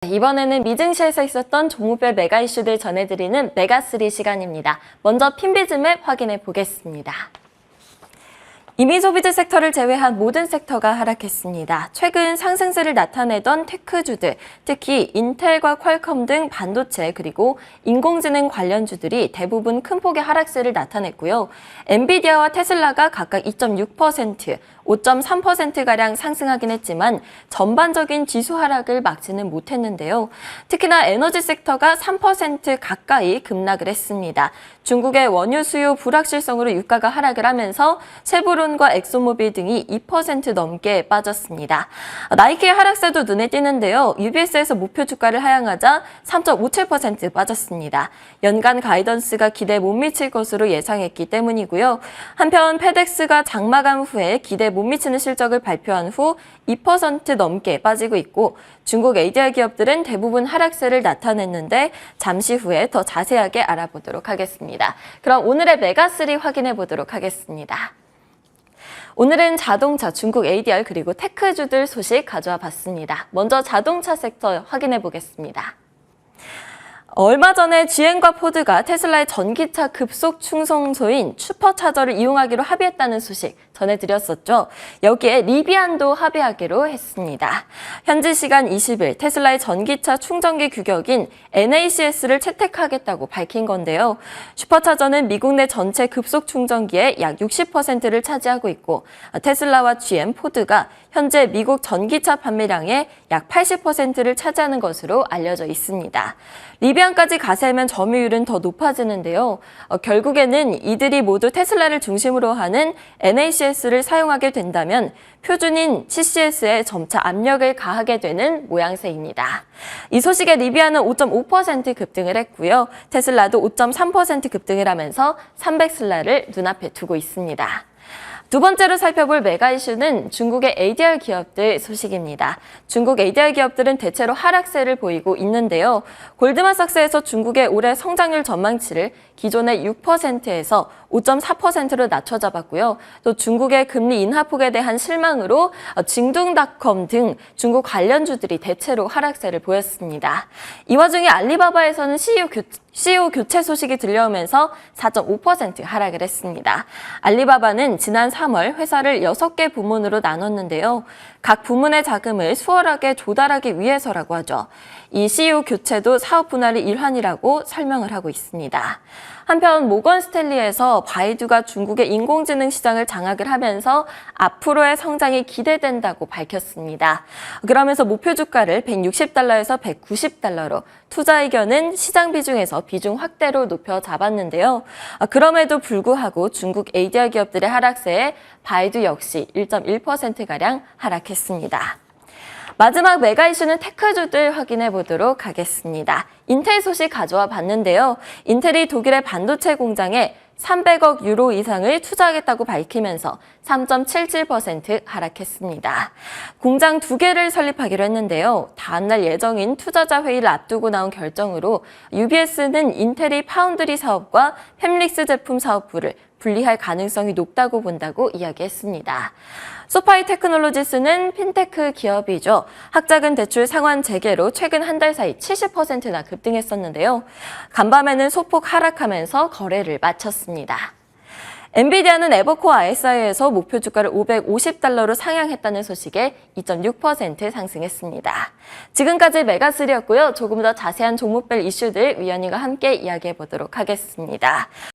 이번에는 미증시에서 있었던 종목별 메가 이슈들 전해드리는 메가3 시간입니다. 먼저 핀비즈맵 확인해 보겠습니다. 이미 소비재 섹터를 제외한 모든 섹터가 하락했습니다. 최근 상승세를 나타내던 테크주들, 특히 인텔과 퀄컴 등 반도체 그리고 인공지능 관련주들이 대부분 큰 폭의 하락세를 나타냈고요. 엔비디아와 테슬라가 각각 2.6%, 5.3%가량 상승하긴 했지만 전반적인 지수 하락을 막지는 못했는데요. 특히나 에너지 섹터가 3% 가까이 급락을 했습니다. 중국의 원유 수요 불확실성으로 유가가 하락을 하면서 쉐보론과 엑소모빌 등이 2% 넘게 빠졌습니다. 나이키의 하락세도 눈에 띄는데요. UBS에서 목표 주가를 하향하자 3.57% 빠졌습니다. 연간 가이던스가 기대에 못 미칠 것으로 예상했기 때문이고요. 한편 페덱스가 장마감 후에 기대에 못 미치는 실적을 발표한 후 2% 넘게 빠지고 있고 중국 ADR 기업들은 대부분 하락세를 나타냈는데 잠시 후에 더 자세하게 알아보도록 하겠습니다. 그럼 오늘의 메가3 확인해 보도록 하겠습니다. 오늘은 자동차, 중국 ADR 그리고 테크주들 소식 가져와 봤습니다. 먼저 자동차 섹터 확인해 보겠습니다. 얼마 전에 GM과 포드가 테슬라의 전기차 급속 충성소인 슈퍼차저를 이용하기로 합의했다는 소식 전해드렸었죠. 여기에 리비안도 합의하기로 했습니다. 현지 시간 20일 테슬라의 전기차 충전기 규격인 NACS를 채택하겠다고 밝힌 건데요. 슈퍼차저는 미국 내 전체 급속 충전기의 약 60%를 차지하고 있고 테슬라와 GM, 포드가 현재 미국 전기차 판매량의 약 80%를 차지하는 것으로 알려져 있습니다. 리비안까지 가세하면 점유율은 더 높아지는데요. 결국에는 이들이 모두 테슬라를 중심으로 하는 NACS를 사용하게 된다면 표준인 CCS에 점차 압력을 가하게 되는 모양새입니다. 이 소식에 리비안은 5.5% 급등을 했고요. 테슬라도 5.3% 급등을 하면서 300슬라를 눈앞에 두고 있습니다. 두 번째로 살펴볼 메가 이슈는 중국의 ADR 기업들 소식입니다. 중국 ADR 기업들은 대체로 하락세를 보이고 있는데요. 골드만삭스에서 중국의 올해 성장률 전망치를 기존의 6%에서 5.4%로 낮춰 잡았고요. 또 중국의 금리 인하폭에 대한 실망으로 징둥닷컴 등 중국 관련주들이 대체로 하락세를 보였습니다. 이 와중에 알리바바에서는 CEO 교체 소식이 들려오면서 4.5% 하락을 했습니다. 알리바바는 지난 3월 회사를 6개 부문으로 나눴는데요. 각 부문의 자금을 수월하게 조달하기 위해서라고 하죠. 이 CEO 교체도 사업 분할의 일환이라고 설명을 하고 있습니다. 한편 모건 스탠리에서 바이두가 중국의 인공지능 시장을 장악을 하면서 앞으로의 성장이 기대된다고 밝혔습니다. 그러면서 목표 주가를 160달러에서 190달러로 투자 의견은 시장 비중에서 비중 확대로 높여 잡았는데요. 그럼에도 불구하고 중국 ADR 기업들의 하락세에 바이두 역시 1.1%가량 하락했습니다. 마지막 메가 이슈는 테크주들 확인해 보도록 하겠습니다. 인텔 소식 가져와 봤는데요. 인텔이 독일의 반도체 공장에 300억 유로 이상을 투자하겠다고 밝히면서 3.77% 하락했습니다. 공장 2개를 설립하기로 했는데요. 다음날 예정인 투자자 회의를 앞두고 나온 결정으로 UBS는 인텔이 파운드리 사업과 팹릭스 제품 사업부를 분리할 가능성이 높다고 본다고 이야기했습니다. 소파이 테크놀로지스는 핀테크 기업이죠. 학자금 대출 상환 재개로 최근 한 달 사이 70%나 급등했었는데요. 간밤에는 소폭 하락하면서 거래를 마쳤습니다. 엔비디아는 에버코어 RSI에서 목표 주가를 550달러로 상향했다는 소식에 2.6% 상승했습니다. 지금까지 메가3였고요. 조금 더 자세한 종목별 이슈들 위원님과 함께 이야기해 보도록 하겠습니다.